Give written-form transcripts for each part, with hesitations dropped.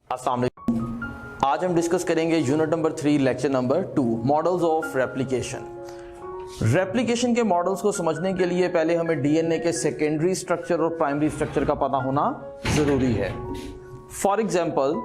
अस्सलाम वालेकुम। आज हम डिस्कस करेंगे unit number 3 lecture number 2 models of replication. Replication के मॉडल्स को समझने के लिए पहले हमें डीएनए के सेकेंडरी स्ट्रक्चर और प्राइमरी स्ट्रक्चर का पता होना जरूरी है। फॉर एग्जाम्पल,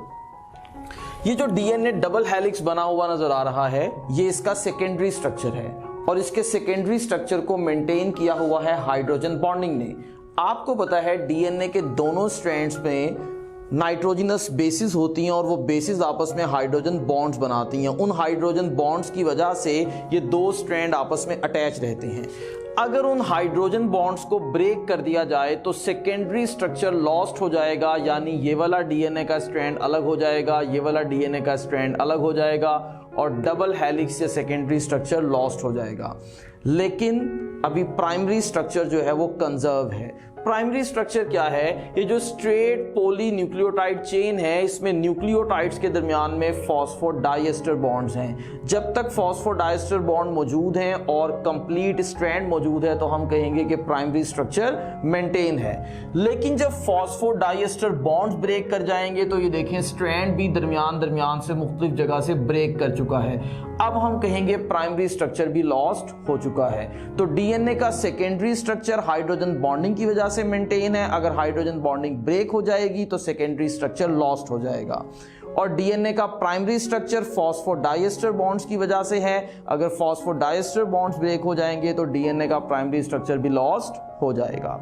ये जो डीएनए डबल हेलिक्स बना हुआ नजर आ रहा है, ये इसका सेकेंडरी स्ट्रक्चर है और इसके सेकेंडरी स्ट्रक्चर को मेंटेन किया हुआ है हाइड्रोजन बॉन्डिंग ने। आपको पता है डीएनए के दोनों स्ट्रैंड्स में नाइट्रोजनस बेसिस होती हैं और वो बेसिस आपस में हाइड्रोजन बॉन्ड्स बनाती हैं। उन हाइड्रोजन बॉन्ड्स की वजह से ये दो स्ट्रैंड आपस में अटैच रहते हैं। अगर उन हाइड्रोजन बॉन्ड्स को ब्रेक कर दिया जाए तो सेकेंडरी स्ट्रक्चर लॉस्ट हो जाएगा, यानी ये वाला डीएनए का स्ट्रैंड अलग हो जाएगा, ये वाला डीएनए का स्ट्रैंड अलग हो जाएगा और डबल हेलिक्स से सेकेंडरी स्ट्रक्चर लॉस्ट हो जाएगा। लेकिन अभी प्राइमरी स्ट्रक्चर जो है वो कंजर्व है। प्राइमरी स्ट्रक्चर क्या है? ये जो स्ट्रेट पॉली न्यूक्लियोटाइड चेन है, इसमें न्यूक्लियोटाइड्स के दरमियान में फॉस्फोडाइएस्टर बॉन्ड्स हैं। जब तक फॉस्फोडाइएस्टर बॉन्ड मौजूद हैं और कंप्लीट स्ट्रैंड मौजूद है तो हम कहेंगे कि प्राइमरी स्ट्रक्चर मेंटेन है। लेकिन जब फॉस्फोडाइएस्टर बॉन्ड्स ब्रेक कर जाएंगे तो ये देखें स्ट्रैंड भी दरमियान से मुख्तलिफ जगह से ब्रेक कर चुका है। अब हम कहेंगे प्राइमरी स्ट्रक्चर भी लॉस्ट हो चुका है। तो डीएनए का सेकेंडरी स्ट्रक्चर हाइड्रोजन बॉन्डिंग की वजह से मेंटेन है। अगर हाइड्रोजन बॉन्डिंग ब्रेक हो जाएगी तो सेकेंडरी स्ट्रक्चर लॉस्ट हो जाएगा। और डीएनए का प्राइमरी स्ट्रक्चर फॉस्फोडाइएस्टर बॉन्ड्स की वजह से है। अगर फॉस्फोडाइएस्टर बॉन्ड्स ब्रेक हो जाएंगे तो डीएनए का प्राइमरी स्ट्रक्चर भी लॉस्ट हो जाएगा।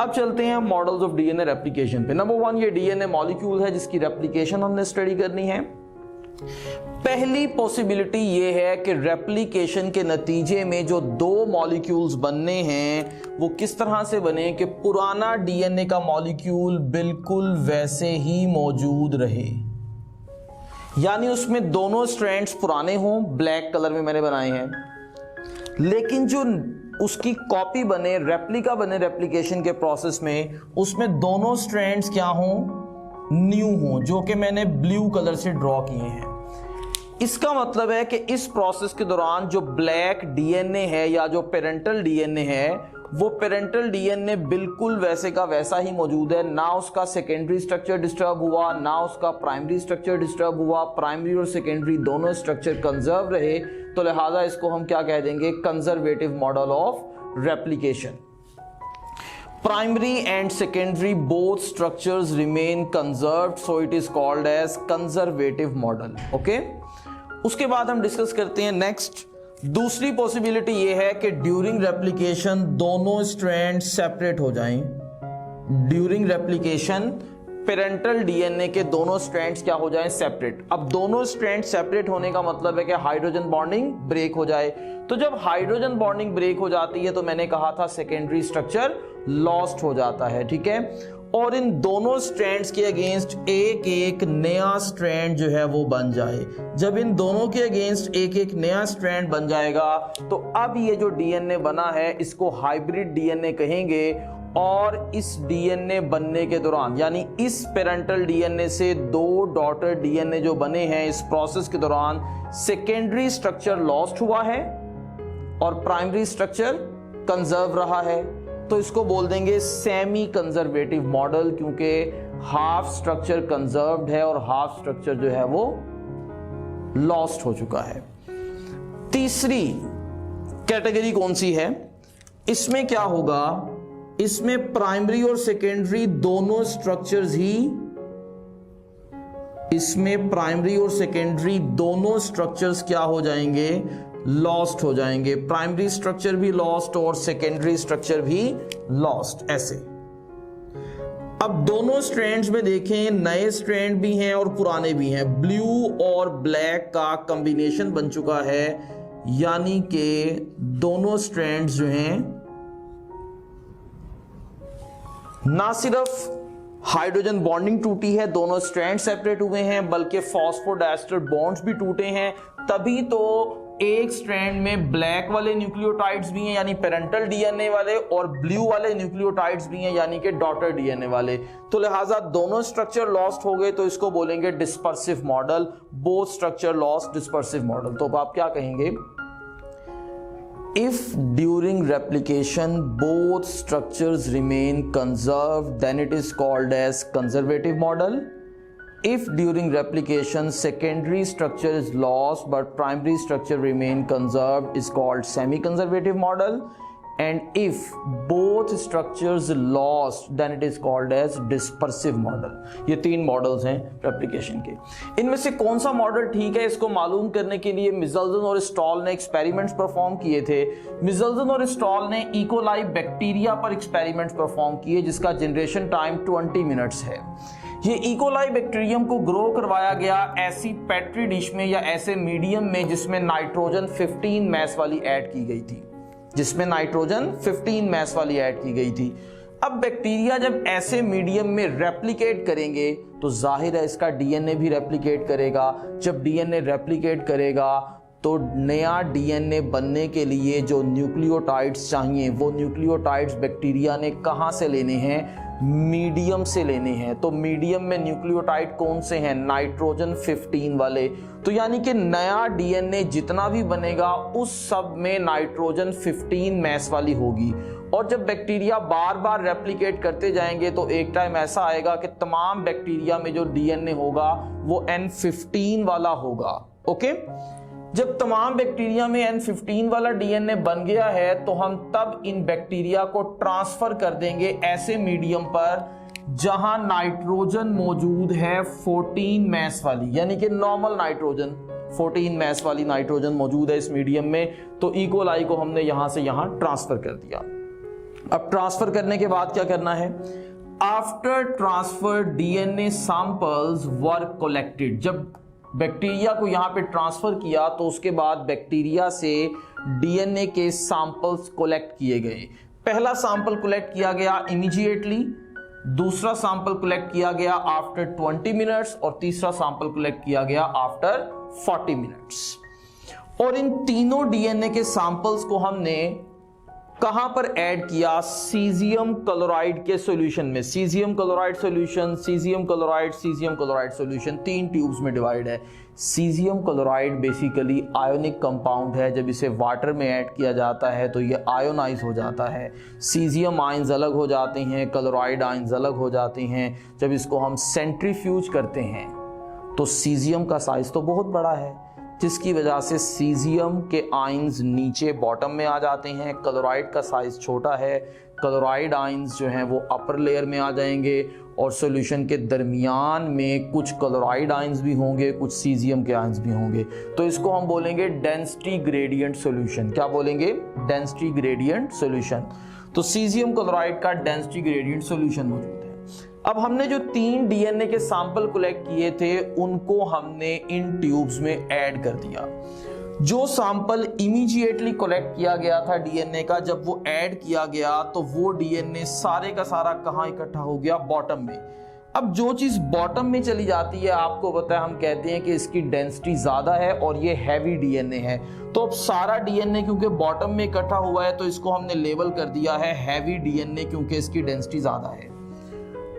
अब चलते हैं मॉडल्स ऑफ डीएनए रेप्लिकेशन पे। नंबर 1, ये डीएनए मॉलिक्यूल है जिसकी रेप्लिकेशन हमने स्टडी करनी है। पहली पॉसिबिलिटी ये है कि रेप्लिकेशन के नतीजे में जो दो मॉलिक्यूल्स बनने हैं वो किस तरह से बने कि पुराना डीएनए का मॉलिक्यूल बिल्कुल वैसे ही मौजूद रहे, यानी उसमें दोनों स्ट्रैंड्स पुराने हों, ब्लैक कलर में मैंने बनाए हैं, लेकिन जो उसकी कॉपी बने, रेप्लिका बने रेप्लिकेशन के प्रोसेस में, उसमें दोनों स्ट्रैंड्स क्या हों, न्यू हों, जो कि मैंने ब्लू कलर से ड्रॉ किए हैं। इसका मतलब है कि इस प्रोसेस के दौरान जो ब्लैक डीएनए है या जो पेरेंटल डीएनए है, वो पेरेंटल डीएनए बिल्कुल वैसे का वैसा ही मौजूद है। ना उसका सेकेंडरी स्ट्रक्चर डिस्टर्ब हुआ, ना उसका प्राइमरी स्ट्रक्चर डिस्टर्ब हुआ। प्राइमरी और सेकेंडरी दोनों स्ट्रक्चर कंजर्व रहे, तो लिहाजा इसको हम क्या कह देंगे, conservative model of replication. Primary and secondary both structures remain conserved, so it is called as conservative model. Okay? उसके बाद हम डिस्कस करते हैं नेक्स्ट। दूसरी पॉसिबिलिटी ये है कि ड्यूरिंग रेप्लिकेशन दोनों स्ट्रैंड सेपरेट हो जाएं। ड्यूरिंग रेप्लिकेशन पेरेंटल डीएनए के दोनों स्ट्रैंड्स क्या हो जाएं, सेपरेट। अब दोनों स्ट्रैंड सेपरेट होने का मतलब है कि हाइड्रोजन बॉन्डिंग ब्रेक हो जाए। तो जब हाइड्रोजन बॉन्डिंग ब्रेक हो जाती है तो मैंने कहा था सेकेंडरी स्ट्रक्चर लॉस्ट हो जाता है, ठीक है। और इन दोनों स्ट्रैंड्स के अगेंस्ट एक एक नया स्ट्रैंड जो है वो बन जाए। जब इन दोनों के अगेंस्ट एक एक नया स्ट्रैंड बन जाएगा तो अब ये जो डीएनए बना है इसको हाइब्रिड डीएनए कहेंगे। और इस डीएनए बनने के दौरान, यानी इस पेरेंटल डीएनए से दो डॉटर डीएनए जो बने हैं, इस प्रोसेस के दौरान सेकेंडरी स्ट्रक्चर लॉस्ट हुआ है और प्राइमरी स्ट्रक्चर कंजर्व रहा है। तो इसको बोल देंगे सेमी कंजर्वेटिव मॉडल, क्योंकि हाफ स्ट्रक्चर कंजर्व्ड है और हाफ स्ट्रक्चर जो है वो लॉस्ट हो चुका है। तीसरी कैटेगरी कौन सी है? इसमें क्या होगा, इसमें प्राइमरी और सेकेंडरी दोनों स्ट्रक्चर्स ही, इसमें प्राइमरी और सेकेंडरी दोनों स्ट्रक्चर्स क्या हो जाएंगे, लॉस्ट हो जाएंगे। प्राइमरी स्ट्रक्चर भी लॉस्ट और सेकेंडरी स्ट्रक्चर भी लॉस्ट, ऐसे। अब दोनों स्ट्रैंड्स में देखें, नए स्ट्रैंड भी हैं और पुराने भी हैं। ब्लू और ब्लैक का कॉम्बिनेशन बन चुका है, यानी कि दोनों स्ट्रैंड्स जो हैं ना सिर्फ हाइड्रोजन बॉन्डिंग टूटी है, दोनों स्ट्रैंड सेपरेट हुए हैं, बल्कि फॉस्फोडाइएस्टर बॉन्ड्स भी टूटे हैं। तभी तो एक स्ट्रैंड में ब्लैक वाले न्यूक्लियोटाइड्स भी हैं, यानी पेरेंटल डीएनए वाले, और ब्लू वाले न्यूक्लियोटाइड्स भी हैं, यानी कि डॉटर डीएनए वाले। तो लिहाजा दोनों स्ट्रक्चर लॉस्ट हो गए, तो इसको बोलेंगे dispersive model. Both structure lost, dispersive model. तो आप क्या कहेंगे, If during replication both structures remain conserved, then it is called as conservative model. if during replication secondary structure is lost but primary structure remain conserved is called semi-conservative model, and if both structures lost then it is called as dispersive model। ये 3 models हैं replication के। इनमें से कौन सा model ठीक है इसको मालूम करने के लिए मिजल्सन और स्टॉल ने एक्सपेरिमेंट्स परफॉर्म किए थे। मिजल्सन और स्टॉल ने इकोलाई बैक्टीरिया पर एक्सपेरिमेंट्स परफॉर्म किए जिसका जनरेशन टाइम 20 मिनट्स है। ये इकोलाई बैक्टीरियम को ग्रो करवाया गया ऐसी पेट्री डिश में या ऐसे मीडियम में जिसमें नाइट्रोजन 15 मैस वाली ऐड की गई थी, जिसमें नाइट्रोजन 15 मैस वाली ऐड की गई थी। अब बैक्टीरिया जब ऐसे मीडियम में रेप्लिकेट करेंगे तो जाहिर है इसका डीएनए भी रेप्लिकेट करेगा। जब डीएनए रेप्लिकेट करेगा तो नया डीएनए बनने के लिए जो न्यूक्लियोटाइड्स चाहिए वो न्यूक्लियोटाइड्स बैक्टीरिया ने कहां से लेने हैं? मीडियम से लेने हैं। तो मीडियम में न्यूक्लियोटाइड कौन से हैं? नाइट्रोजन 15 वाले। तो यानी कि नया डीएनए जितना भी बनेगा उस सब में नाइट्रोजन 15 मैस वाली होगी। और जब बैक्टीरिया बार बार रेप्लिकेट करते जाएंगे तो एक टाइम ऐसा आएगा कि तमाम बैक्टीरिया में जो डीएनए होगा वो N15 वाला होगा। ओके, जब तमाम बैक्टीरिया में N15 वाला डीएनए बन गया है तो हम तब इन बैक्टीरिया को ट्रांसफर कर देंगे ऐसे मीडियम पर जहां नाइट्रोजन मौजूद है 14 मैस वाली, यानी कि नॉर्मल नाइट्रोजन 14 मैस वाली नाइट्रोजन मौजूद है इस मीडियम में। तो इकोलाई को हमने यहां से यहां ट्रांसफर कर दिया। अब ट्रांसफर करने के बाद क्या करना है? आफ्टर ट्रांसफर डीएनए सैंपल्स वर कलेक्टेड। जब बैक्टीरिया को यहां पे ट्रांसफर किया तो उसके बाद बैक्टीरिया से डीएनए के सैंपल्स कलेक्ट किए गए। पहला सैंपल कलेक्ट किया गया इमीडिएटली, दूसरा सैंपल कलेक्ट किया गया आफ्टर 20 मिनट्स और तीसरा सैंपल कलेक्ट किया गया आफ्टर 40 मिनट्स। और इन तीनों डीएनए के सैंपल्स को हमने कहां पर ऐड किया? सीजियम क्लोराइड के सॉल्यूशन में। Caesium chloride solution, caesium chloride, caesium chloride solution 3 tubes में डिवाइड है। Caesium chloride basically ionic compound है। जब इसे वाटर में ऐड किया जाता है तो ये आयोनाइज हो जाता है। सीजियम आयंस अलग हो जाते हैं, क्लोराइड आयंस अलग हो जाते हैं। जब इसको हम सेंट्रीफ्यूज करते हैं तो सीजियम का साइज तो बहुत बड़ा है, जिसकी वजह से सीजियम के आयंस नीचे बॉटम में आ जाते हैं। क्लोराइड का साइज छोटा है, क्लोराइड आयंस जो हैं वो अपर लेयर में आ जाएंगे और सॉल्यूशन के दरमियान में कुछ क्लोराइड आयंस भी होंगे, कुछ सीजियम के आयंस भी होंगे। तो इसको हम बोलेंगे डेंसिटी ग्रेडियंट सॉल्यूशन। क्या बोलेंगे? Density gradient solution. तो सीजियम क्लोराइड का डेंसिटी ग्रेडियंट सॉल्यूशन मौजूद है। अब हमने जो 3 डीएनए के सैंपल कलेक्ट किए थे उनको हमने इन ट्यूब्स में ऐड कर दिया। जो सैंपल इमीडिएटली कलेक्ट किया गया था डीएनए का, जब वो ऐड किया गया तो वो डीएनए सारे का सारा कहां इकट्ठा हो गया? बॉटम में। अब जो चीज बॉटम में चली जाती है आपको पता है, हम कहते हैं कि इसकी डेंसिटी ज्यादा है और ये हैवी डीएनए है। तो अब सारा डीएनए क्योंकि बॉटम में इकट्ठा हुआ है तो इसको हमने लेबल कर दिया है हैवी डीएनए, क्योंकि इसकी डेंसिटी ज्यादा है।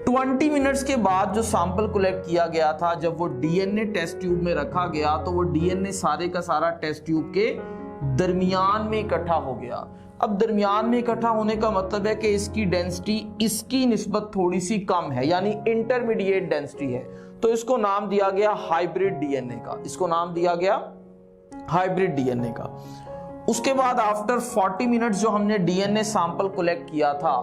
20 मिनट्स के बाद जो सैंपल कलेक्ट किया गया था, जब वो डीएनए टेस्ट ट्यूब में रखा गया तो वो डीएनए सारे का सारा टेस्ट ट्यूब के दरमियान में इकट्ठा हो गया। अब दरमियान में इकट्ठा होने का मतलब है कि इसकी डेंसिटी इसकी निस्बत थोड़ी सी कम है, यानी इंटरमीडिएट डेंसिटी है। तो इसको नाम दिया गया हाइब्रिड डीएनए का। इसको नाम दिया गया हाइब्रिड डीएनए का। उसके बाद आफ्टर 40 मिनट्स जो हमने डीएनए सैंपल कलेक्ट किया था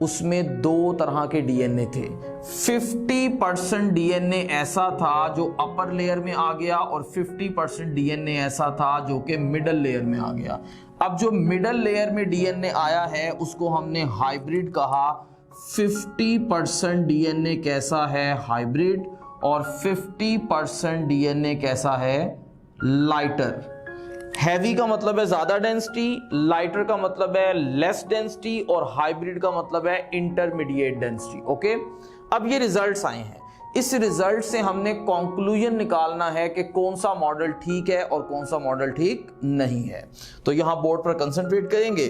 उसमें 2 तरह के डीएनए थे। 50% डीएनए ऐसा था जो अपर लेयर में आ गया और 50% डीएनए ऐसा था जो कि मिडल लेयर में आ गया। अब जो मिडल लेयर में डीएनए आया है उसको हमने हाइब्रिड कहा। 50% डीएनए कैसा है? हाइब्रिड। और 50% डीएनए कैसा है? लाइटर। हैवी का मतलब है ज्यादा डेंसिटी, लाइटर का मतलब है लेस डेंसिटी और हाइब्रिड का मतलब है इंटरमीडिएट डेंसिटी। ओके, अब ये रिजल्ट्स आए हैं। इस रिजल्ट से हमने कंक्लूजन निकालना है कि कौन सा मॉडल ठीक है और कौन सा मॉडल ठीक नहीं है। तो यहां बोर्ड पर कंसंट्रेट करेंगे।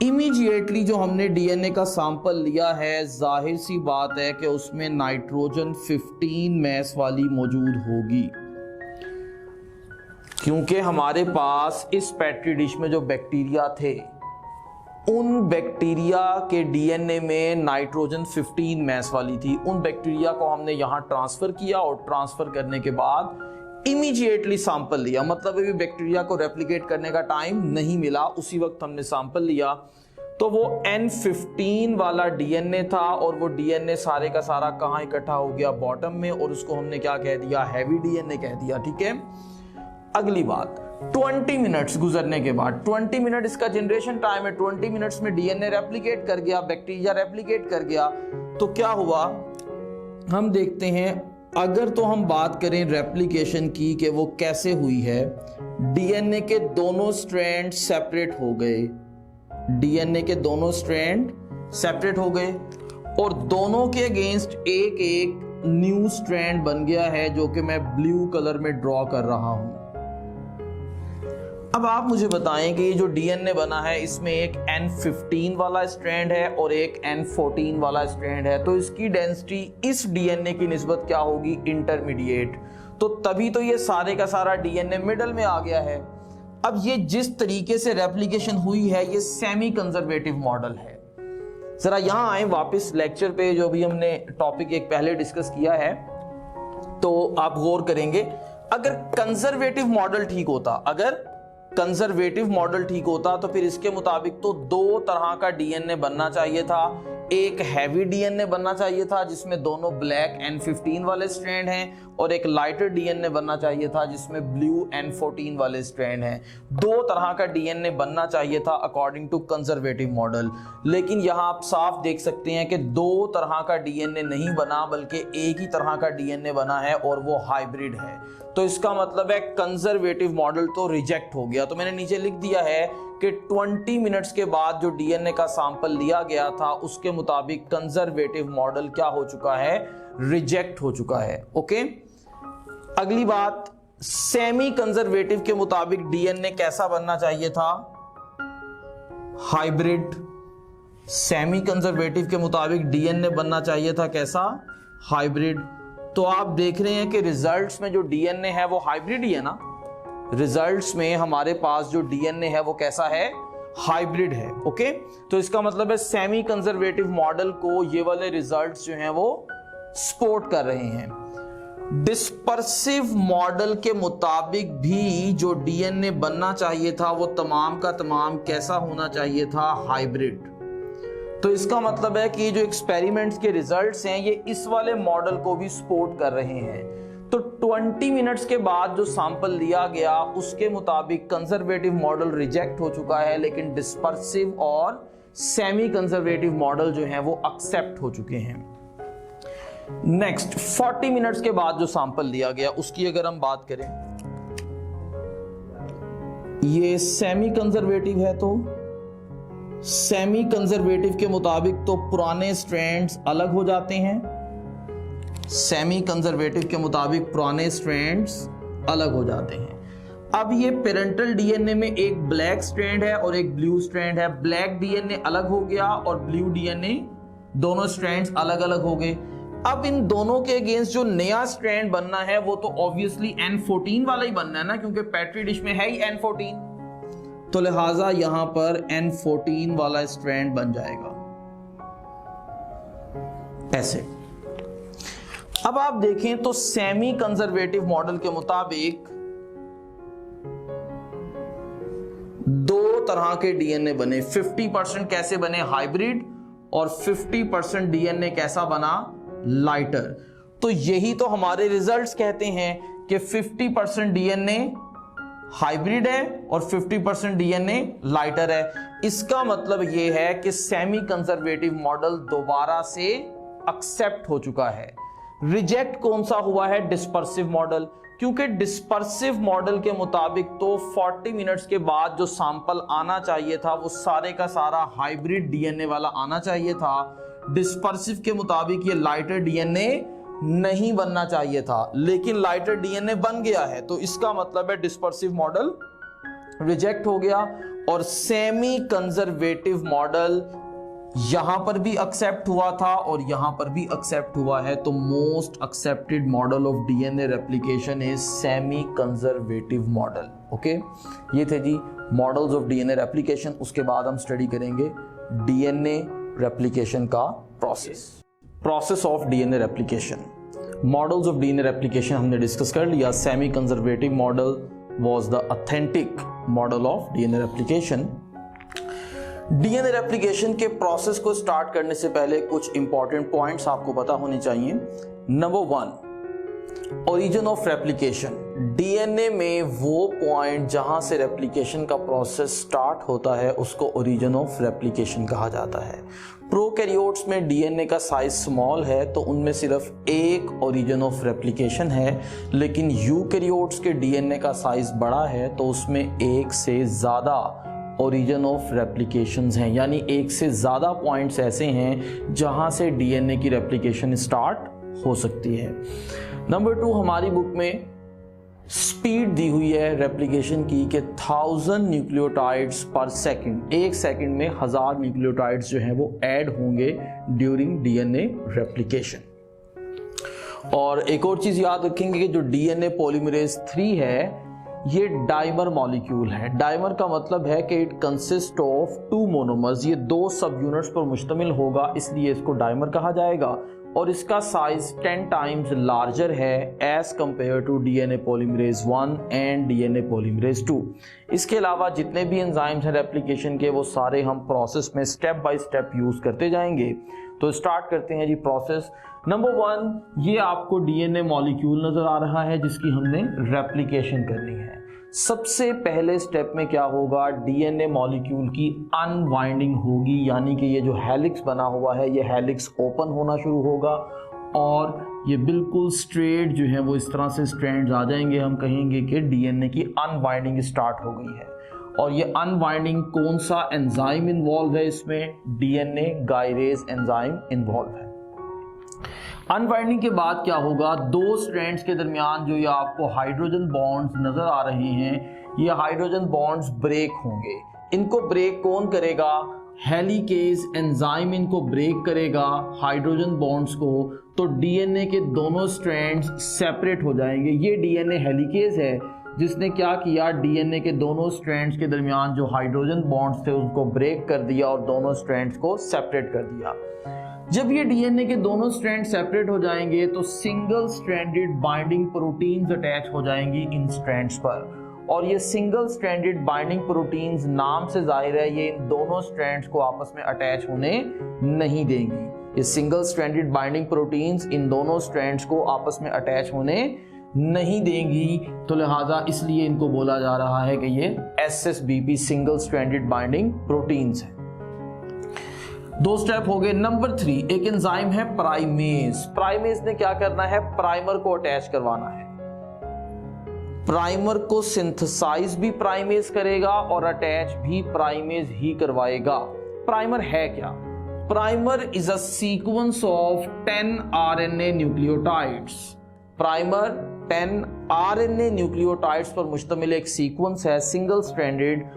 इमीडिएटली जो हमने डीएनए का सैंपल लिया है, जाहिर सी बात है कि उसमें नाइट्रोजन 15 मैस वाली मौजूद होगी, क्योंकि हमारे पास इस पेट्री डिश में जो बैक्टीरिया थे उन बैक्टीरिया के डीएनए में नाइट्रोजन 15 मैस वाली थी, उन बैक्टीरिया को हमने यहां ट्रांसफर किया और ट्रांसफर करने के बाद इमीडिएटली सैंपल लिया, मतलब अभी बैक्टीरिया को रेप्लिकेट करने का टाइम नहीं मिला, उसी वक्त हमने सैंपल लिया। तो वो N15 वाला डीएनए था और वो डीएनए सारे का सारा कहां इकट्ठा हो गया, बॉटम में, और उसको हमने क्या कह दिया, हैवी डीएनए कह दिया। ठीक है, अगली बात, 20 मिनट्स गुजरने के बाद, 20 मिनट इसका जनरेशन टाइम है, 20 मिनट्स में डीएनए रेप्लिकेट कर गया, बैक्टीरिया रेप्लिकेट कर गया, तो क्या हुआ हम देखते हैं। अगर तो हम बात करें रेप्लिकेशन की कि वो कैसे हुई है, डीएनए के दोनों स्ट्रैंड सेपरेट हो गए, डीएनए के दोनों स्ट्रैंड सेपरेट हो गए और दोनों के अगेंस्ट एक एक न्यू स्ट्रैंड बन गया है, जो कि मैं ब्लू कलर में ड्रॉ कर रहा हूं। अब आप मुझे बताएं कि ये जो डीएनए बना है इसमें एक N15 वाला स्ट्रैंड है और एक N14 वाला स्ट्रैंड है, तो इसकी डेंसिटी इस डीएनए की निस्बत क्या होगी, इंटरमीडिएट। तो तभी तो ये सारे का सारा डीएनए मिडल में आ गया है। अब ये जिस तरीके से रेप्लिकेशन हुई है ये सेमी कंजर्वेटिव मॉडल है। जरा यहां आए वापस लेक्चर पे, जो भी हमने टॉपिक एक पहले डिस्कस किया है, तो आप गौर करेंगे, अगर कंजर्वेटिव मॉडल ठीक होता, अगर कंजर्वेटिव मॉडल ठीक होता तो फिर इसके मुताबिक तो दो तरह का डीएनए बनना चाहिए था। एक हैवी डीएनए बनना चाहिए था जिसमें दोनों ब्लैक N15 वाले स्ट्रैंड हैं, और एक लाइटर डीएनए बनना चाहिए था जिसमें ब्लू N14 वाले स्ट्रैंड हैं। दो तरह का डीएनए बनना चाहिए था अकॉर्डिंग टू कंजर्वेटिव मॉडल, लेकिन यहां आप साफ देख सकते हैं कि दो तरह का डीएनए नहीं बना, बल्कि एक ही तरह का डीएनए बना है और वो हाइब्रिड है। तो इसका मतलब है कंजर्वेटिव मॉडल तो रिजेक्ट हो गया। तो मैंने नीचे लिख दिया है कि 20 मिनट्स के बाद जो डीएनए का सैंपल लिया गया था उसके मुताबिक कंजर्वेटिव मॉडल क्या हो चुका है, रिजेक्ट हो चुका है। ओके, अगली बात, सेमी कंजर्वेटिव के मुताबिक डीएनए कैसा बनना चाहिए था, हाइब्रिड। सेमी कंजर्वेटिव के मुताबिक डीएनए बनना चाहिए था कैसा, हाइब्रिड। तो आप देख रहे हैं कि रिजल्ट्स में जो डीएनए है वो हाइब्रिड ही है ना, रिजल्ट्स में हमारे पास जो डीएनए है वो कैसा है, हाइब्रिड है। ओके, तो इसका मतलब है सेमी कंजर्वेटिव मॉडल को ये वाले रिजल्ट्स जो हैं वो सपोर्ट कर रहे हैं। डिस्पर्सिव मॉडल के मुताबिक भी जो डीएनए बनना चाहिए था वो तमाम का तमाम कैसा होना चाहिए था, हाइब्रिड। तो इसका मतलब है कि ये जो एक्सपेरिमेंट्स के रिजल्ट्स हैं ये इस वाले मॉडल को भी सपोर्ट कर रहे हैं। तो 20 मिनट्स के बाद जो सैंपल लिया गया उसके मुताबिक कंजर्वेटिव मॉडल रिजेक्ट हो चुका है, लेकिन डिस्पर्सिव और सेमी कंजर्वेटिव मॉडल जो हैं वो एक्सेप्ट हो चुके हैं। नेक्स्ट, 40 मिनट्स के बाद जो सैंपल लिया गया उसकी अगर हम बात करें, ये सेमी कंजर्वेटिव है, तो सेमी कंजर्वेटिव के मुताबिक तो पुराने स्ट्रैंड्स अलग हो जाते हैं, सेमी कंजर्वेटिव के मुताबिक पुराने स्ट्रैंड्स अलग हो जाते हैं। अब ये पेरेंटल डीएनए में एक ब्लैक स्ट्रैंड है और एक ब्लू स्ट्रैंड है, ब्लैक डीएनए अलग हो गया और ब्लू डीएनए, दोनों स्ट्रैंड्स अलग अलग हो गए। अब इन दोनों के अगेंस्ट जो नया स्ट्रैंड बनना है वो तो ऑब्वियसली N14 वाला ही बनना है ना, क्योंकि पेट्री डिश में है ही N14, तो लिहाजा यहां पर N14 वाला स्ट्रैंड बन जाएगा ऐसे। अब आप देखें तो सेमी कंजर्वेटिव मॉडल के मुताबिक दो तरह के डीएनए बने, 50% कैसे बने, हाइब्रिड, और 50% डीएनए कैसा बना, लाइटर। तो यही तो हमारे रिजल्ट्स कहते हैं कि 50% डीएनए हाइब्रिड है और 50% डीएनए लाइटर है। इसका मतलब यह है कि सेमी कंजर्वेटिव मॉडल दोबारा से एक्सेप्ट हो चुका है। रिजेक्ट कौन सा हुआ है, डिस्पर्सिव मॉडल, क्योंकि डिस्पर्सिव मॉडल के मुताबिक तो 40 मिनट्स के बाद जो सैंपल आना चाहिए था वो सारे का सारा हाइब्रिड डीएनए वाला आना चाहिए था। डिस्पर्सिव के मुताबिक ये लाइटर डीएनए नहीं बनना चाहिए था, लेकिन लाइटर डीएनए बन गया है, तो इसका मतलब है डिस्पर्सिव मॉडल रिजेक्ट हो गया और सेमी कंजर्वेटिव मॉडल यहां पर भी एक्सेप्ट हुआ था और यहां पर भी एक्सेप्ट हुआ है। तो most accepted model of DNA replication is semi conservative model. Okay, ये थे जी मॉडल्स ऑफ डीएनए रेप्लिकेशन। उसके बाद हम स्टडी करेंगे डीएनए रेप्लिकेशन का process of DNA replication. Models of DNA replication हमने डिस्कस कर लिया। Semi conservative model was the authentic model of DNA replication. DNA replication के प्रोसेस को स्टार्ट करने से पहले कुछ इंपॉर्टेंट पॉइंट्स आपको पता होने चाहिए। Number 1, origin of replication. DNA में वो पॉइंट जहां से रेप्लिकेशन का प्रोसेस स्टार्ट होता है उसको ओरिजिन ऑफ रेप्लिकेशन कहा जाता है। प्रोकैरियोट्स में डीएनए का साइज स्मॉल है तो उनमें सिर्फ एक ओरिजिन ऑफ रेप्लिकेशन है, लेकिन यूकैरियोट्स के डीएनए का साइज बड़ा है तो उसमें एक से ज्यादा ओरिजिन ऑफ रेप्लिकेशंस हैं, यानी एक से ज़्यादा पॉइंट्स ऐसे हैं जहां से डीएनए की रेप्लिकेशन स्टार्ट हो सकती है। नंबर 2, हमारी बुक में स्पीड दी हुई है रेप्लिकेशन की कि 1000 न्यूक्लियोटाइड्स पर सेकंड, एक सेकंड में 1000 न्यूक्लियोटाइड्स जो हैं वो ऐड होंगे ड्यूरिंग डीएनए रेप्लिकेशन। और एक और चीज़ याद रखेंगे कि जो डीएनए पॉलीमरेज 3 है ये डाइमर मॉलिक्यूल है। डाइमर का मतलब है कि इट कंसिस्ट ऑफ 2 मोनोमर्स, ये 2 सब यूनिट्स पर मुश्तमिल होगा, इसलिए इसको डाइमर कहा जाएगा। और इसका साइज 10 टाइम्स लार्जर है as compared to DNA polymerase 1 and DNA polymerase 2। इसके अलावा जितने भी एंजाइम्स हैं रेप्लिकेशन के वो सारे हम प्रोसेस में स्टेप बाय स्टेप यूज करते जाएंगे। तो स्टार्ट करते हैं जी प्रोसेस। नंबर 1, ये आपको डीएनए मॉलिक्यूल नजर आ रहा है जिसकी हमने रेप्लिकेशन करनी है। सबसे पहले स्टेप में क्या होगा, डीएनए मॉलिक्यूल की अनवाइंडिंग होगी, यानी कि ये जो हेलिक्स बना हुआ है ये हेलिक्स ओपन होना शुरू होगा और ये बिल्कुल स्ट्रेट जो है वो इस तरह से स्ट्रैंड्स आ जाएंगे। हम कहेंगे कि डीएनए की अनवाइंडिंग स्टार्ट हो गई है। और ये अनवाइंडिंग कौन सा एंजाइम इन्वॉल्व है इसमें, डीएनए गायरेज एंजाइम इन्वॉल्व है। अनवाइंडिंग के बाद क्या होगा, 2 स्ट्रैंड्स के दरमियान जो ये आपको हाइड्रोजन बॉन्ड्स नजर आ रहे हैं ये हाइड्रोजन बॉन्ड्स ब्रेक होंगे। इनको ब्रेक कौन करेगा, हेलिकेज एंजाइम इनको ब्रेक करेगा हाइड्रोजन बॉन्ड्स को, तो डीएनए के दोनों स्ट्रैंड्स सेपरेट हो जाएंगे। ये डीएनए हेलिकेज है जिसने क्या किया, डीएनए के दोनों स्ट्रैंड्स के दरमियान जो हाइड्रोजन बॉन्ड्स थे उनको ब्रेक कर दिया और दोनों स्ट्रैंड्स को सेपरेट कर दिया। जब ये डीएनए के दोनों स्ट्रैंड सेपरेट हो जाएंगे तो single stranded binding proteins attach हो जाएंगी इन स्ट्रैंड्स पर, और ये सिंगल स्ट्रैंडेड बाइंडिंग प्रोटीन्स नाम से जाहिर है ये इन दोनों स्ट्रैंड्स को आपस में अटैच होने नहीं देंगी। ये सिंगल स्ट्रैंडेड बाइंडिंग प्रोटीन्स इन दोनों स्ट्रैंड्स को आपस में अटैच होने नहीं देंगी, तो लिहाजा इसलिए इनको बोला जा रहा है कि ये SSBP single stranded binding proteins है। 2 स्टेप हो गए। नंबर 3, एक एंजाइम है प्राइमेज। प्राइमेज ने क्या करना है, प्राइमर को अटैच करवाना है। प्राइमर को सिंथेसाइज भी प्राइमेज करेगा और अटैच भी प्राइमेज ही करवाएगा। प्राइमर है क्या, primer is a sequence of 10 RNA nucleotides. Primer 10 RNA nucleotides पर मुश्तमिल एक सीक्वेंस है सिंगल स्ट्रैंडेड।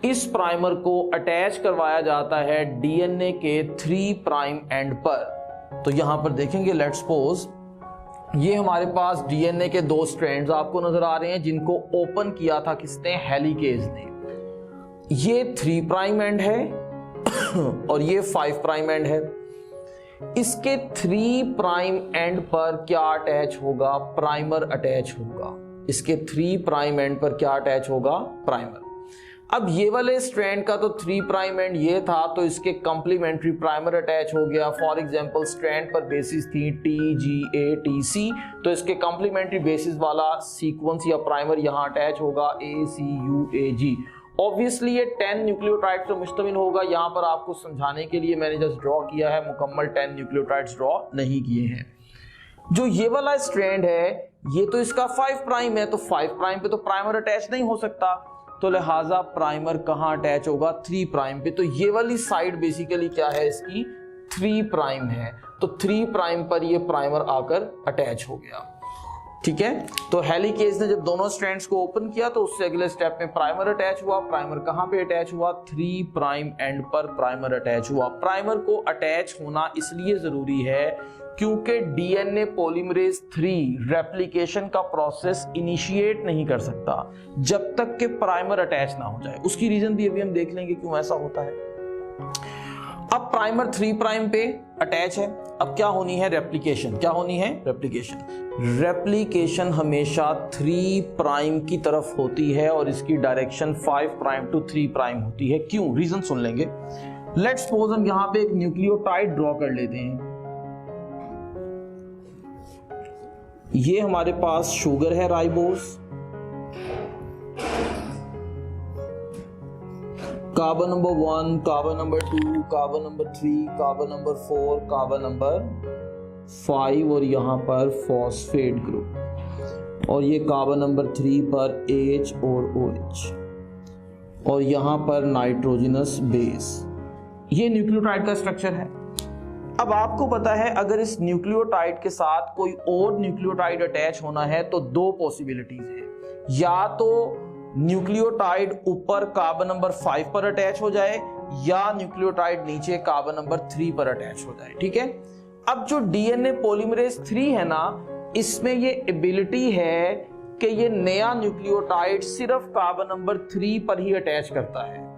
इस प्राइमर को अटैच करवाया जाता है डीएनए के 3 प्राइम एंड पर। तो यहां पर देखेंगे, लेट्स सपोज ये हमारे पास डीएनए के 2 स्ट्रैंड्स आपको नजर आ रहे हैं जिनको ओपन किया था किसने, हेलिकेज ने। ये 3 प्राइम एंड है और ये 5 प्राइम एंड है। इसके 3 प्राइम एंड पर क्या अटैच होगा, प्राइमर अटैच होगा। इसके 3 प्राइम एंड पर क्या अटैच होगा, प्राइमर। अब ये वाले स्ट्रैंड का तो 3 प्राइम एंड ये था तो इसके कंप्लीमेंट्री प्राइमर अटैच हो गया। फॉर एग्जांपल स्ट्रैंड पर बेसिस थी TGA-TC, तो इसके कंप्लीमेंट्री बेसिस वाला सीक्वेंस या प्राइमर यहां अटैच होगा ACUAG। ऑब्वियसली ये 10 न्यूक्लियोटाइड पर मुश्तमिल होगा। यहां पर आपको समझाने के लिए मैंने जस्ट ड्रॉ किया है, मुकम्मल 10 न्यूक्लियोटाइड्स ड्रॉ नहीं किए हैं। जो ये वाला स्ट्रैंड है ये तो इसका 5 प्राइम है, तो 5 प्राइम पे तो प्राइमर अटैच नहीं हो सकता, तो लिहाजा प्राइमर कहां अटैच होगा, 3 प्राइम पे। तो ये वाली साइड बेसिकली क्या है, इसकी 3 प्राइम है, तो 3 प्राइम पर ये प्राइमर आकर अटैच हो गया। ठीक है, तो हेलिकेज ने जब दोनों स्ट्रैंड्स को ओपन किया तो उससे अगले स्टेप में प्राइमर अटैच हुआ। प्राइमर कहां पे अटैच हुआ, 3 प्राइम एंड पर प्राइमर अटैच हुआ। प्राइमर को अटैच होना इसलिए जरूरी है क्योंकि डीएनए पॉलीमरेज 3 रेप्लिकेशन का प्रोसेस इनिशिएट नहीं कर सकता जब तक कि प्राइमर अटैच ना हो जाए। उसकी रीजन भी अभी हम देख लेंगे क्यों ऐसा होता है। अब प्राइमर 3 प्राइम पे अटैच है, अब क्या होनी है? रेप्लिकेशन। क्या होनी है? रेप्लिकेशन। रेप्लिकेशन हमेशा 3 प्राइम की तरफ होती है और इसकी डायरेक्शन 5 प्राइम टू 3 प्राइम होती है। क्यों? रीजन सुन लेंगे। लेट्स सपोज हम यहां पे एक न्यूक्लियोटाइड ड्रॉ कर लेते हैं। ये हमारे पास शुगर है, ribose, carbon number 1, carbon number 2, carbon number 3, carbon number 4, carbon number 5 और यहां पर फॉस्फेट ग्रुप, और ये कार्बन नंबर 3 पर H और OH, और यहां पर नाइट्रोजनस बेस। ये न्यूक्लियोटाइड का स्ट्रक्चर है। अब आपको पता है अगर इस न्यूक्लियोटाइड के साथ कोई और न्यूक्लियोटाइड अटैच होना है तो 2 पॉसिबिलिटीज है। या तो न्यूक्लियोटाइड ऊपर कार्बन नंबर 5 पर अटैच हो जाए या न्यूक्लियोटाइड नीचे कार्बन नंबर 3 पर अटैच हो जाए। ठीक है। अब जो डीएनए पॉलीमरेज 3 है ना, इसमें ये एबिलिटी है कि ये नया न्यूक्लियोटाइड सिर्फ कार्बन नंबर 3 पर ही अटैच करता है।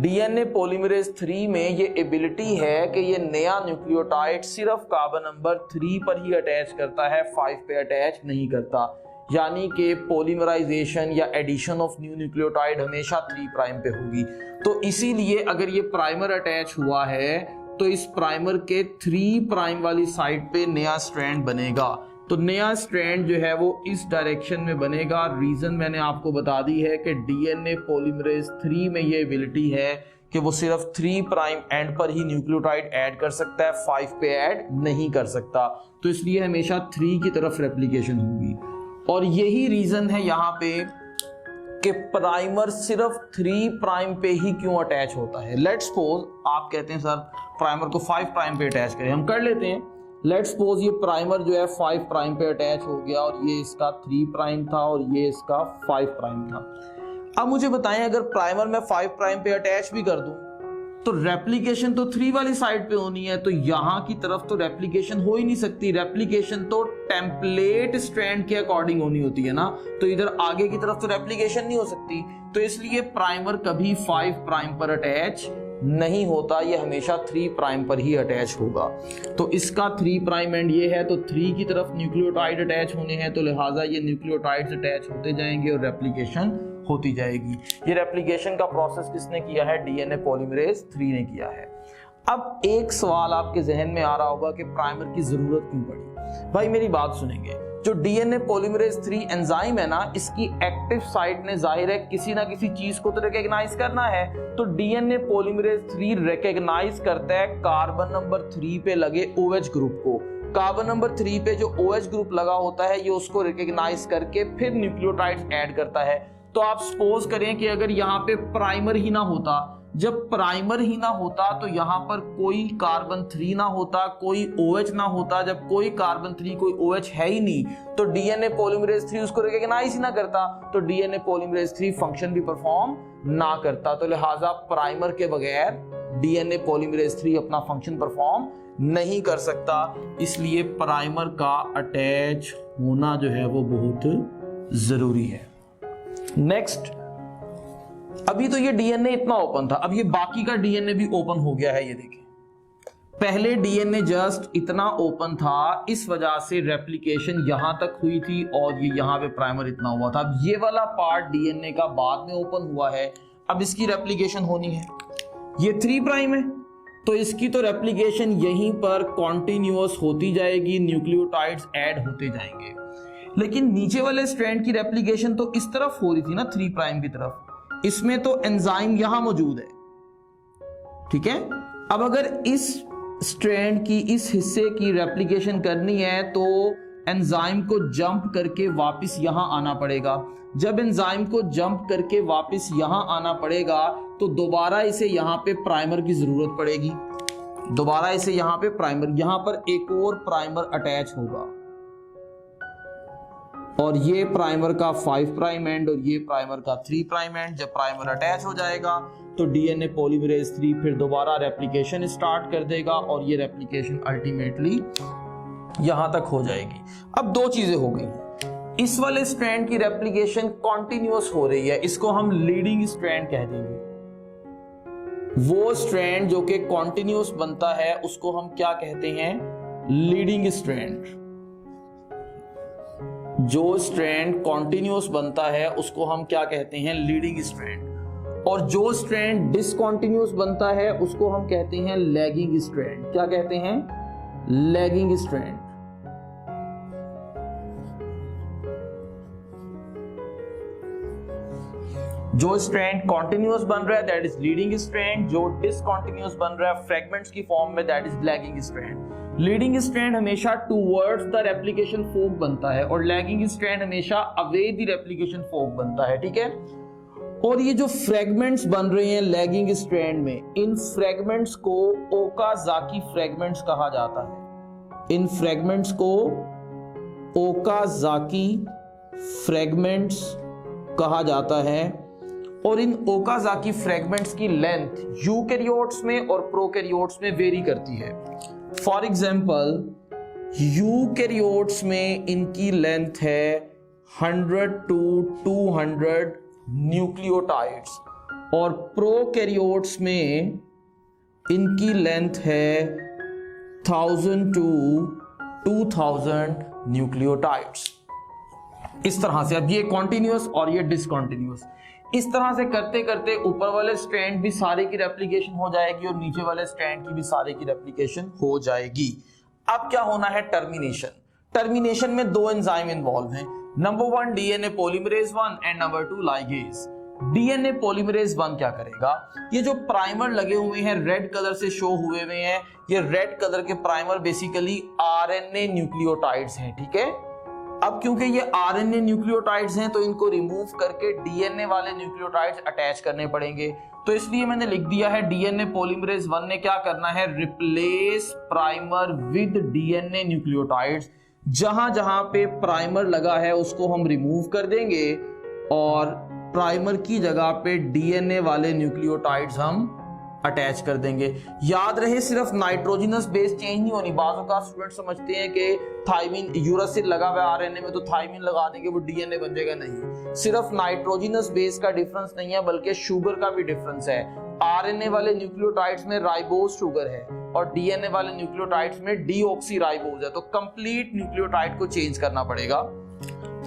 डीएनए पॉलीमरेज 3 में ये एबिलिटी है कि ये नया न्यूक्लियोटाइड सिर्फ कार्बन नंबर 3 पर ही अटैच करता है, 5 पे अटैच नहीं करता। यानी कि पॉलीमराइजेशन या एडिशन ऑफ न्यू न्यूक्लियोटाइड हमेशा 3 प्राइम पे होगी। तो इसीलिए अगर ये प्राइमर अटैच हुआ है तो इस प्राइमर के 3 प्राइम वाली साइड पे नया स्ट्रैंड बनेगा। तो नया स्ट्रैंड जो है वो इस डायरेक्शन में बनेगा। रीजन मैंने आपको बता दी है कि डीएनए पॉलीमरेज 3 में ये एबिलिटी है कि वो सिर्फ 3 प्राइम एंड पर ही न्यूक्लियोटाइड ऐड कर सकता है, 5 पे ऐड नहीं कर सकता। तो इसलिए हमेशा 3 की तरफ रेप्लिकेशन होगी। और यही रीजन है यहां पे कि प्राइमर सिर्फ 3 प्राइम पे ही क्यों अटैच होता है। लेट्स सपोज आप कहते हैं सर प्राइमर को 5 प्राइम पे अटैच करें, हम कर लेते हैं। लेट्स सपोज ये प्राइमर जो है 5 प्राइम पे अटैच हो गया और ये इसका 3 प्राइम था और ये इसका 5 प्राइम था। अब मुझे बताएं अगर प्राइमर में 5 प्राइम पे अटैच भी कर दूं तो रेप्लिकेशन तो 3 वाली साइड पे होनी है, तो यहां की तरफ तो रेप्लिकेशन हो ही नहीं सकती। रेप्लिकेशन तो टेम्पलेट स्ट्रैंड के अकॉर्डिंग होनी होती है ना, तो इधर आगे की तरफ तो रेप्लिकेशन नहीं हो सकती। तो इसलिए प्राइमर कभी 5 प्राइम पर अटैच नहीं होता, ये हमेशा 3 प्राइम पर ही अटैच होगा। तो इसका 3 प्राइम एंड ये है, तो 3 की तरफ न्यूक्लियोटाइड अटैच होने हैं, तो लिहाजा ये न्यूक्लियोटाइड्स अटैच होते जाएंगे और रेप्लिकेशन होती जाएगी। ये रेप्लिकेशन का प्रोसेस किसने किया है? डीएनए पॉलीमरेज 3 ने किया है। अब एक सवाल आपके जहन में आ रहा होगा कि प्राइमर की जरूरत क्यों पड़ी? भाई मेरी बात सुनेंगे, जो डीएनए पॉलीमरेज 3 एंजाइम है ना, इसकी एक्टिव साइट ने जाहिर है किसी ना किसी चीज को तो रिकॉग्नाइज करना है। तो डीएनए पॉलीमरेज 3 रिकॉग्नाइज करता है कार्बन नंबर 3 पे लगे OH ग्रुप को। कार्बन नंबर 3 पे जो OH ग्रुप लगा होता है ये उसको रिकॉग्नाइज करके फिर न्यूक्लियोटाइड्स ऐड करता है। तो आप सपोज करें कि अगर यहाँ पे प्राइमर ही ना होता, जब प्राइमर ही ना होता तो यहाँ पर कोई कार्बन 3 ना होता, कोई OH ना होता। जब कोई कार्बन 3 कोई OH है ही नहीं तो डीएनए पॉलीमरेज 3 उसको रिकॉग्नाइज ही ना करता, तो डीएनए पॉलीमरेज 3 फंक्शन भी परफॉर्म ना करता। तो लिहाजा प्राइमर के बगैर डीएनए पॉलीमरेज 3 अपना फंक्शन परफॉर्म नहीं कर सकता। इसलिए प्राइमर का अटैच होना जो है वो बहुत जरूरी है। नेक्स्ट, अभी तो ये डीएनए इतना ओपन था, अब ये बाकी का डीएनए भी ओपन हो गया है। ये देखिए, पहले डीएनए जस्ट इतना ओपन था, इस वजह से रेप्लिकेशन यहां तक हुई थी और ये यहां पे प्राइमर इतना हुआ था। अब ये वाला पार्ट डीएनए का बाद में ओपन हुआ है, अब इसकी रेप्लिकेशन होनी है। ये 3 प्राइम है तो इसकी तो रेप्लिकेशन यहीं पर कॉन्टिन्यूअस होती जाएगी, न्यूक्लियोटाइड्स ऐड होते जाएंगे। लेकिन नीचे वाले स्ट्रैंड की रेप्लिकेशन तो इस तरफ हो रही थी ना, 3 प्राइम की तरफ, इसमें तो एंजाइम यहां मौजूद है। ठीक है। अब अगर इस स्ट्रैंड की इस हिस्से की रेप्लिकेशन करनी है तो एंजाइम को जंप करके वापस यहां आना पड़ेगा। जब एंजाइम को जंप करके वापस यहां आना पड़ेगा तो दोबारा इसे यहां पे प्राइमर की जरूरत पड़ेगी। दोबारा इसे यहां पे प्राइमर, यहां पर एक और प्राइमर अटैच होगा और ये प्राइमर का 5 प्राइम एंड और ये प्राइमर का 3 प्राइम एंड। जब प्राइमर अटैच हो जाएगा तो डीएनए पॉलीमरेज 3 फिर दोबारा रेप्लिकेशन स्टार्ट कर देगा और ये रेप्लिकेशन अल्टीमेटली यहां तक हो जाएगी। अब दो चीजें हो गई, इस वाले स्ट्रैंड की रेप्लिकेशन कॉन्टिन्यूअस हो रही है, इसको हम लीडिंग स्ट्रैंड कह देंगे। वो स्ट्रैंड जो कि कॉन्टिन्यूअस बनता है उसको हम क्या कहते हैं, लीडिंग स्ट्रैंड। जो स्ट्रैंड कॉन्टिन्यूअस बनता है उसको हम क्या कहते हैं, लीडिंग स्ट्रैंड। और जो स्ट्रैंड डिसकंटिन्यूअस बनता है उसको हम कहते हैं लैगिंग स्ट्रैंड। क्या कहते हैं, लैगिंग स्ट्रैंड। जो स्ट्रैंड कॉन्टिन्यूअस बन रहा है दैट इज लीडिंग स्ट्रैंड, जो डिसकंटिन्यूअस बन रहा है फ्रैगमेंट्स की फॉर्म में that is lagging strand. Leading strand हमेशा टुवर्ड्स द रेप्लिकेशन फोक बनता है और लैगिंग स्ट्रैंड हमेशा अवे द रेप्लिकेशन फोक बनता है, ठीक है। और ये जो फ्रैगमेंट्स बन रहे हैं लैगिंग स्ट्रैंड में, इन फ्रैगमेंट्स को ओकाजाकी फ्रैगमेंट्स कहा जाता है। इन फ्रैगमेंट्स को ओकाजाकी फ्रैगमेंट्स कहा जाता है। और इन ओकाजाकी फ्रैगमेंट्स की लेंथ यूकैरियोट्स में और प्रोकैरियोट्स में वेरी करती है। फॉर एग्जांपल यूकैरियोट्स में इनकी लेंथ है 100 to 200 न्यूक्लियोटाइड्स और प्रोकैरियोट्स में इनकी लेंथ है 1000 to 2000 न्यूक्लियोटाइड्स। इस तरह से, अब ये कॉन्टिन्यूअस और ये डिसकंटिन्यूअस, इस तरह से करते करते ऊपर वाले स्ट्रैंड भी सारे की रेप्लिकेशन हो जाएगी और नीचे वाले स्ट्रैंड की भी सारे की रेप्लिकेशन हो जाएगी। अब क्या होना है, टर्मिनेशन। टर्मिनेशन में दो एंजाइम इन्वॉल्व हैं, number 1 DNA polymerase 1 and number 2 ligase. DNA polymerase 1 क्या करेगा, ये जो प्राइमर लगे हुए हैं रेड कलर से शो हुए हुए हैं, ये रेड कलर के प्राइमर बेसिकली आरएनए न्यूक्लियोटाइड्स हैं, ठीक है। अब क्योंकि ये आरएनए न्यूक्लियोटाइड्स हैं तो इनको रिमूव करके डीएनए वाले न्यूक्लियोटाइड्स अटैच करने पड़ेंगे, तो इसलिए मैंने लिख दिया है डीएनए पॉलीमरेज 1 ने क्या करना है, replace primer with DNA nucleotides. जहां जहां पे प्राइमर लगा है उसको हम रिमूव कर देंगे और प्राइमर की जगह पे डीएनए वाले न्यूक्लियोटाइड्स हम अटैच कर देंगे। याद रहे सिर्फ नाइट्रोजनस बेस चेंज नहीं होनी। बाजू का स्टूडेंट समझते हैं कि थाइमिन यूरासिल लगा हुआ है आरएनए में तो थाइमिन लगा देंगे वो डीएनए बन जाएगा, नहीं। सिर्फ नाइट्रोजनस बेस का डिफरेंस नहीं है बल्कि शुगर का भी डिफरेंस है। आरएनए वाले न्यूक्लियोटाइड्स में राइबोज शुगर है और डीएनए वाले न्यूक्लियोटाइड्स में डीऑक्सीराइबोज है, तो कंप्लीट न्यूक्लियोटाइड को चेंज करना पड़ेगा।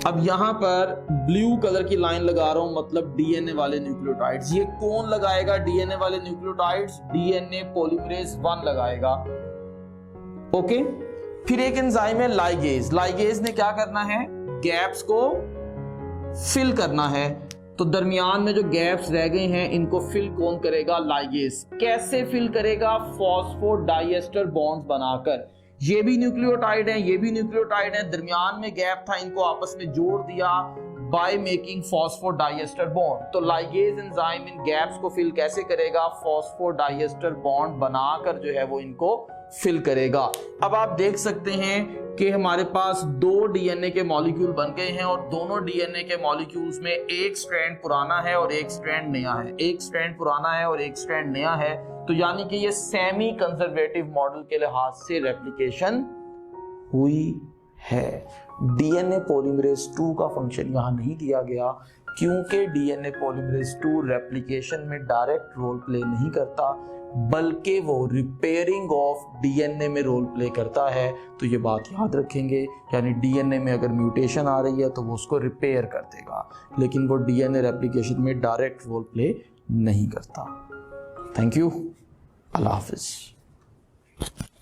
अब यहां पर ब्लू कलर की लाइन लगा रहा हूं, मतलब डीएनए वाले न्यूक्लियोटाइड्स। ये कौन लगाएगा डीएनए वाले न्यूक्लियोटाइड्स, डीएनए पॉलीमरेज 1 लगाएगा, ओके। फिर एक एंजाइम है लाइगेज। लाइगेज ने क्या करना है, गैप्स को फिल करना है। तो दरमियान में जो गैप्स रह गए हैं इनको फिल कौन करेगा, लाइगेज। कैसे फिल करेगा, फॉस्फोडाइएस्टर बॉन्ड्स बनाकर। ये भी न्यूक्लियोटाइड है, ये भी न्यूक्लियोटाइड है, दरमियान में गैप था, इनको आपस में जोड़ दिया बाय मेकिंग फॉस्फोडाइएस्टर बॉन्ड। तो लाइगेज एंजाइम इन गैप्स को फिल कैसे करेगा, फॉस्फोडाइएस्टर बॉन्ड बनाकर जो है वो इनको फिल करेगा। अब आप देख सकते हैं कि हमारे पास दो डीएनए के मॉलिक्यूल बन गए हैं और दोनों डीएनए के मॉलिक्यूल्स में एक स्ट्रैंड पुराना है और एक स्ट्रैंड नया है, एक स्ट्रैंड पुराना है और एक स्ट्रैंड नया है। तो यानी कि ये सेमी कंजर्वेटिव मॉडल के लिहाज से रेप्लिकेशन हुई है। डीएनए पॉलीमरेज 2 का फंक्शन यहां नहीं दिया गया क्योंकि डीएनए पॉलीमरेज 2 रेप्लिकेशन में डायरेक्ट रोल प्ले नहीं करता बल्कि वो रिपेयरिंग ऑफ डीएनए में रोल प्ले करता है। तो ये बात याद रखेंगे, यानी डीएनए में अगर म्यूटेशन आ रही है तो वो उसको रिपेयर कर देगा, लेकिन वो डीएनए रेप्लिकेशन में डायरेक्ट रोल प्ले नहीं करता। Thank you, Allah Hafiz.